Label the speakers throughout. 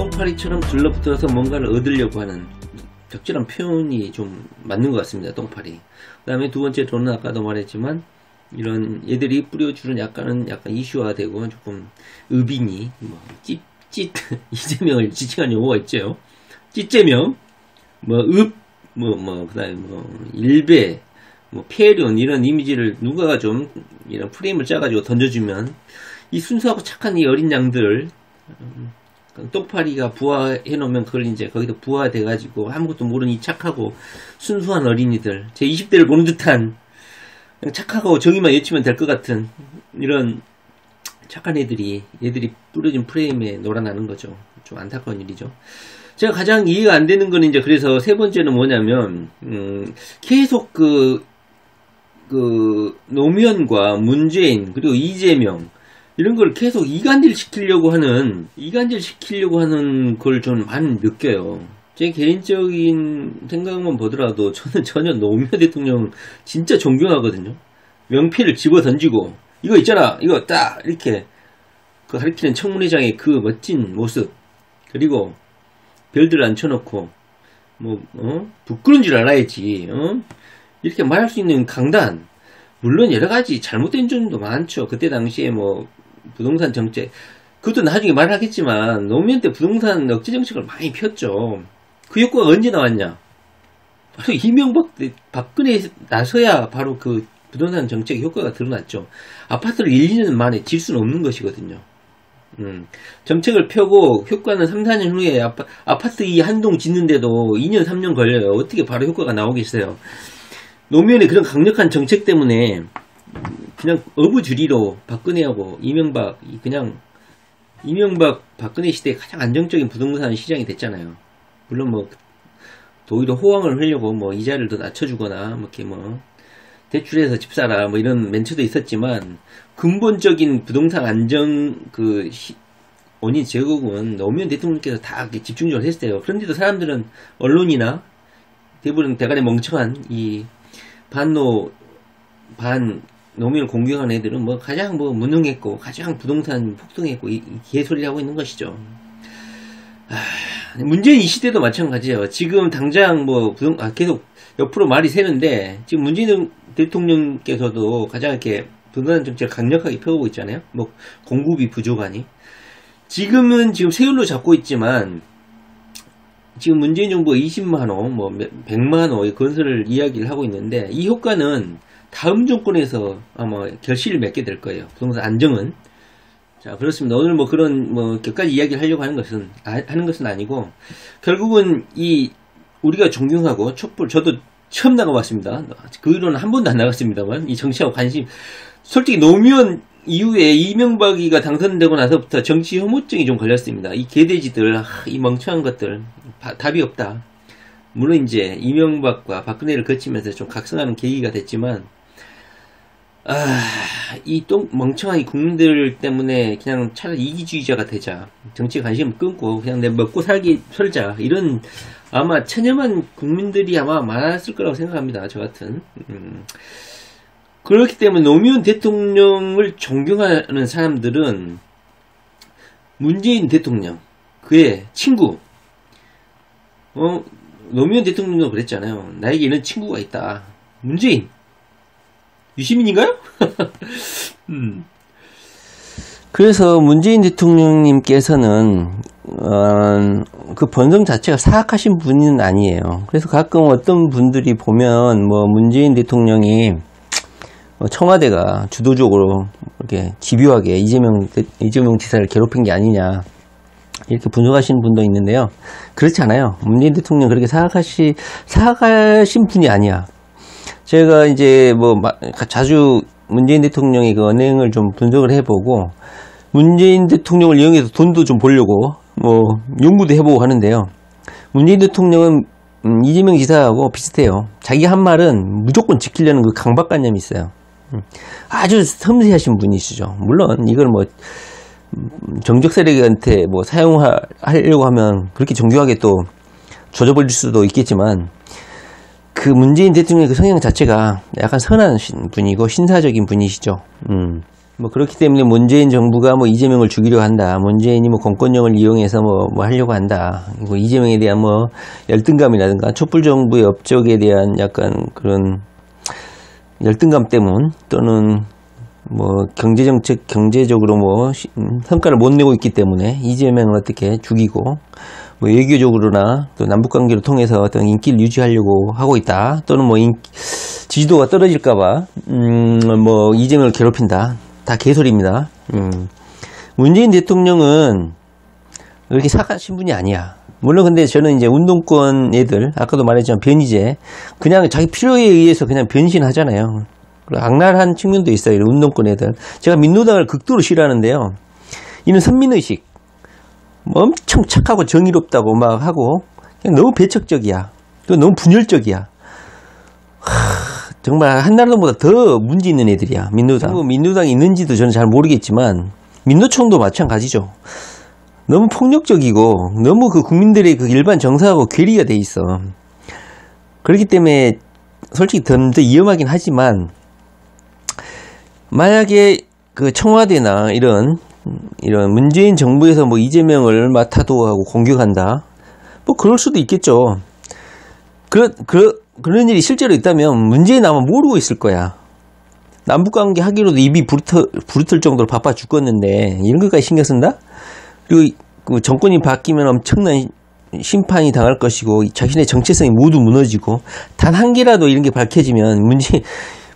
Speaker 1: 똥파리처럼 들러붙어서 뭔가를 얻으려고 하는 적절한 표현이 좀 맞는 것 같습니다. 똥파리. 그 다음에 두 번째로는 아까도 말했지만 이런 얘들이 뿌려주는 약간 이슈화되고 조금 의빈이 뭐 찌 이재명을 지칭한 용어가 있죠. 찌재명, 그다음에 일배, 폐륜 이런 이미지를 누가가 좀 이런 프레임을 짜가지고 던져주면 이 순수하고 착한 이 어린 양들 똥파리가 부화해놓으면 그걸 이제 거기다 부화돼가지고 아무것도 모르는 이 착하고 순수한 어린이들 제 20대를 보는 듯한 그냥 착하고 정의만 외치면 될 것 같은 이런 착한 얘들이 뿌려진 프레임에 놀아나는 거죠. 좀 안타까운 일이죠. 제가 가장 이해가 안 되는 건 이제 그래서 세 번째는 뭐냐면 계속 그 노무현과 문재인 그리고 이재명 이런 걸 계속 이간질 시키려고 하는 걸 좀 많이 느껴요. 제 개인적인 생각만 보더라도 저는 전혀 노무현 대통령 진짜 존경하거든요. 명패를 집어 던지고 이거 있잖아 이거 딱 이렇게 그 가리키는 청문회장의 그 멋진 모습 그리고 별들 앉혀놓고 부끄러운 줄 알아야지 이렇게 말할 수 있는 강단 물론 여러가지 잘못된 점도 많죠. 그때 당시에 부동산 정책 그것도 나중에 말하겠지만 노무현 때 부동산 억제 정책을 많이 폈죠. 그 효과가 언제 나왔냐 바로 이명박 박근혜 나서야 바로 그 부동산 정책 효과가 드러났죠. 아파트를 1, 2년 만에 질 수는 없는 것이거든요. 정책을 펴고 효과는 3, 4년 후에 아파트 이 한 동 짓는데도 2년, 3년 걸려요. 어떻게 바로 효과가 나오겠어요. 노무현의 그런 강력한 정책 때문에 그냥 어부주리로 박근혜하고 이명박 박근혜 시대에 가장 안정적인 부동산 시장이 됐잖아요. 물론 오히려 호황을 하려고 이자를 더 낮춰주거나 대출해서 집 사라 이런 멘트도 있었지만 근본적인 부동산 안정 원인 제공은 노무현 대통령께서 다 집중적으로 했어요. 그런데도 사람들은 언론이나 대부분 대간의 멍청한 이 노무현을 공격하는 애들은 가장 무능했고 가장 부동산 폭등했고 이 개소리를 하고 있는 것이죠. 문재인 이 시대도 마찬가지예요. 지금 당장 계속 옆으로 말이 새는데 지금 문재인 대통령께서도 가장 이렇게 부동산 정책을 강력하게 펴오고 있잖아요. 공급이 부족하니 지금 세율로 잡고 있지만 지금 문재인 정부가 20만호 100만호의 건설을 이야기를 하고 있는데 이 효과는 다음 정권에서 아마 결실을 맺게 될 거예요. 부동산 안정은. 자, 그렇습니다. 오늘 그런 격까지 이야기를 하려고 하는 것은 아니고 결국은 우리가 존경하고 촛불 저도 처음 나가봤습니다. 그 이후로는 한 번도 안 나갔습니다만 이 정치하고 관심 솔직히 노무현 이후에 이명박이가 당선되고 나서부터 정치 혐오증이 좀 걸렸습니다. 이 개돼지들 이 멍청한 것들 답이 없다. 물론 이제 이명박과 박근혜를 거치면서 좀 각성하는 계기가 됐지만 이 멍청한 이 국민들 때문에 그냥 차라리 이기주의자가 되자. 정치에 관심을 끊고 그냥 내 먹고 살자. 이런 아마 천여만 국민들이 아마 많았을 거라고 생각합니다. 저 같은. 그렇기 때문에 노무현 대통령을 존경하는 사람들은 문재인 대통령, 그의 친구, 노무현 대통령도 그랬잖아요. 나에게 이런 친구가 있다. 문재인. 유시민인가요? 그래서 문재인 대통령님께서는 그 본성 자체가 사악하신 분은 아니에요. 그래서 가끔 어떤 분들이 보면 문재인 대통령이 청와대가 주도적으로 이렇게 집요하게 이재명 지사를 괴롭힌 게 아니냐 이렇게 분석하시는 분도 있는데요. 그렇지 않아요. 문재인 대통령 그렇게 사악하신 분이 아니야. 제가 이제 자주 문재인 대통령의 그 언행을 좀 분석을 해보고 문재인 대통령을 이용해서 돈도 좀 벌려고 연구도 해보고 하는데요. 문재인 대통령은 이재명 지사하고 비슷해요. 자기 한 말은 무조건 지키려는 그 강박관념이 있어요. 아주 섬세하신 분이시죠. 물론 이걸 정적 세력한테 사용하려고 하면 그렇게 정교하게 또 조져버릴 수도 있겠지만 그 문재인 대통령의 그 성향 자체가 약간 선한 분이고 신사적인 분이시죠. 뭐 그렇기 때문에 문재인 정부가 뭐 이재명을 죽이려 한다. 문재인이 뭐 공권력을 이용해서 뭐 하려고 한다. 뭐 이재명에 대한 뭐 열등감이라든가 촛불 정부의 업적에 대한 약간 그런 열등감 때문 또는 뭐 경제적으로 뭐 성과를 못 내고 있기 때문에 이재명을 어떻게 죽이고 뭐 외교적으로나 또 남북관계를 통해서 어떤 인기를 유지하려고 하고 있다. 또는 뭐 지지도가 떨어질까봐 뭐 이재명을 괴롭힌다. 다 개소리입니다. 문재인 대통령은 그렇게 사악하신 분이 아니야. 물론 근데 저는 이제 운동권 애들 아까도 말했지만 변이제 그냥 자기 필요에 의해서 그냥 변신하잖아요. 악랄한 측면도 있어요. 운동권 애들. 제가 민노당을 극도로 싫어하는데요. 이는 선민의식 엄청 착하고 정의롭다고 막 하고 그냥 너무 배척적이야. 또 너무 분열적이야. 정말 한나라당보다 더 문제 있는 애들이야. 민노당. 민노당이 있는지도 저는 잘 모르겠지만 민노총도 마찬가지죠. 너무 폭력적이고 너무 그 국민들의 그 일반 정서하고 괴리가 돼 있어. 그렇기 때문에 솔직히 더 위험하긴 하지만 만약에 그 청와대나 이런 문재인 정부에서 뭐 이재명을 맡아도 공격한다. 뭐 그럴 수도 있겠죠. 그런 일이 실제로 있다면 문재인 아마 모르고 있을 거야. 남북관계 하기로도 입이 부르틀 정도로 바빠 죽겠는데 이런 것까지 신경 쓴다? 그리고 그 정권이 바뀌면 엄청난 심판이 당할 것이고 자신의 정체성이 모두 무너지고 단 한 개라도 이런 게 밝혀지면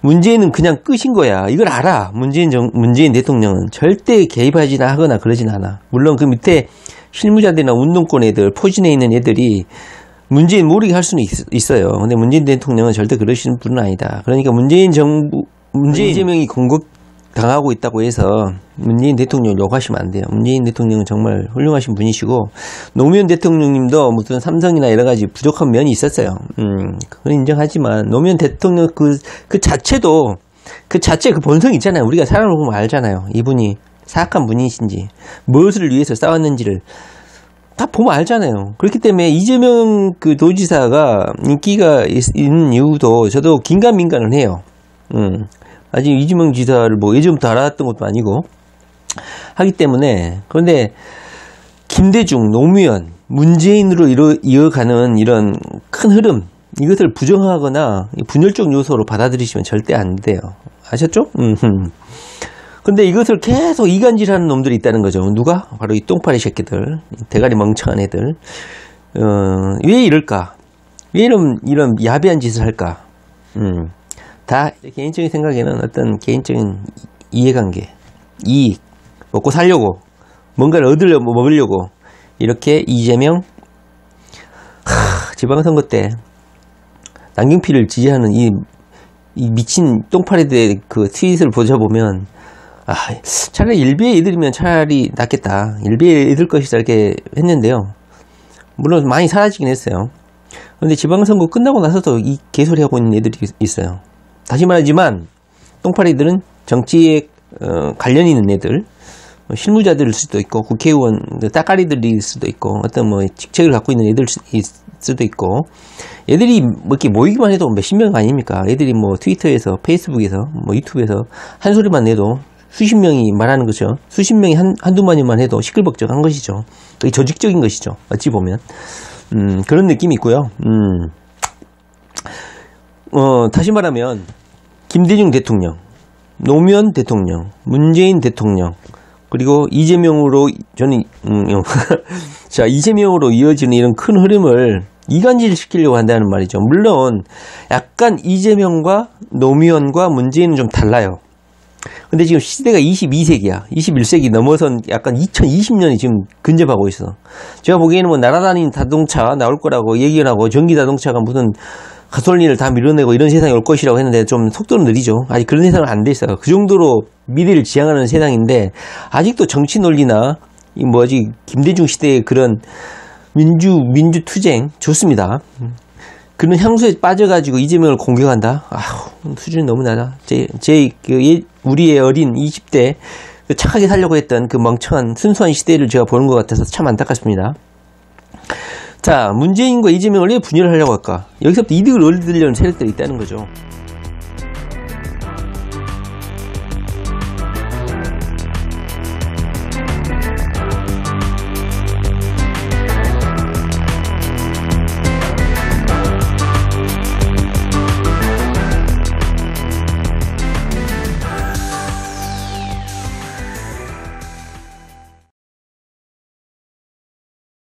Speaker 1: 문재인은 그냥 끝인 거야. 이걸 알아. 문재인 대통령은 절대 개입하지나 하거나 그러진 않아. 물론 그 밑에 실무자들이나 운동권 애들, 포진해 있는 애들이 문재인 모르게 할 수는 있어요. 근데 문재인 대통령은 절대 그러시는 분은 아니다. 그러니까 이재명이 공격당하고 있다고 해서 문재인 대통령을 욕하시면 안 돼요. 문재인 대통령은 정말 훌륭하신 분이시고 노무현 대통령님도 무슨 삼성이나 여러 가지 부족한 면이 있었어요. 그건 인정하지만 노무현 대통령 그 자체도 그 본성이 있잖아요. 우리가 사람을 보면 알잖아요. 이분이 사악한 분이신지 무엇을 위해서 싸웠는지를 다 보면 알잖아요. 그렇기 때문에 이재명 그 도지사가 인기가 있는 이유도 저도 긴가민가는 해요. 아직 이재명 지사를 뭐 예전부터 알았던 것도 아니고 하기 때문에. 그런데 김대중, 노무현, 문재인으로 이어가는 이런 큰 흐름 이것을 부정하거나 분열적 요소로 받아들이시면 절대 안 돼요. 아셨죠? 근데 이것을 계속 이간질하는 놈들이 있다는 거죠. 누가? 바로 이 똥파리 새끼들, 대가리 멍청한 애들. 왜 이럴까? 왜 이런 야비한 짓을 할까? 다 개인적인 생각에는 어떤 개인적인 이해관계, 이익, 먹고 살려고, 뭔가를 먹으려고 이렇게 이재명 지방선거 때 남경필을 지지하는 이 미친 똥파리들의 그 트윗을 보자 보면 차라리 일베의 애들이면 차라리 낫겠다. 일베의 애들 것이다 이렇게 했는데요. 물론 많이 사라지긴 했어요. 그런데 지방선거 끝나고 나서도 이 개소리 하고 있는 애들이 있어요. 다시 말하지만 똥파리들은 정치에 관련 있는 애들, 실무자들일 수도 있고 국회의원 따까리들일 수도 있고 어떤 뭐 직책을 갖고 있는 애들일 수도 있고 애들이 뭐 이렇게 모이기만 해도 몇십 명 아닙니까? 애들이 뭐 트위터에서 페이스북에서 뭐 유튜브에서 한 소리만 내도 수십 명이 말하는 거죠. 수십 명이 한두 마디만 해도 시끌벅적한 것이죠. 그게 조직적인 것이죠. 어찌 보면. 그런 느낌이 있고요. 다시 말하면, 김대중 대통령, 노무현 대통령, 문재인 대통령, 그리고 이재명으로, 저는, 자, 이재명으로 이어지는 이런 큰 흐름을 이간질시키려고 한다는 말이죠. 물론, 약간 이재명과 노무현과 문재인은 좀 달라요. 근데 지금 시대가 22세기야. 21세기 넘어선 약간 2020년이 지금 근접하고 있어. 제가 보기에는 뭐 날아다니는 자동차 나올 거라고 얘기를 하고 전기 자동차가 무슨 가솔린을 다 밀어내고 이런 세상이 올 것이라고 했는데 좀 속도는 느리죠. 아직 그런 세상은 안 돼 있어요. 그 정도로 미래를 지향하는 세상인데 아직도 정치 논리나 이 뭐지 김대중 시대의 그런 민주투쟁 좋습니다. 그런 향수에 빠져가지고 이재명을 공격한다? 수준이 너무 낮아. 우리의 어린 20대, 착하게 살려고 했던 그 멍청한, 순수한 시대를 제가 보는 것 같아서 참 안타깝습니다. 자, 문재인과 이재명을 왜 분열을 하려고 할까? 여기서부터 이득을 얻으려는 세력들이 있다는 거죠.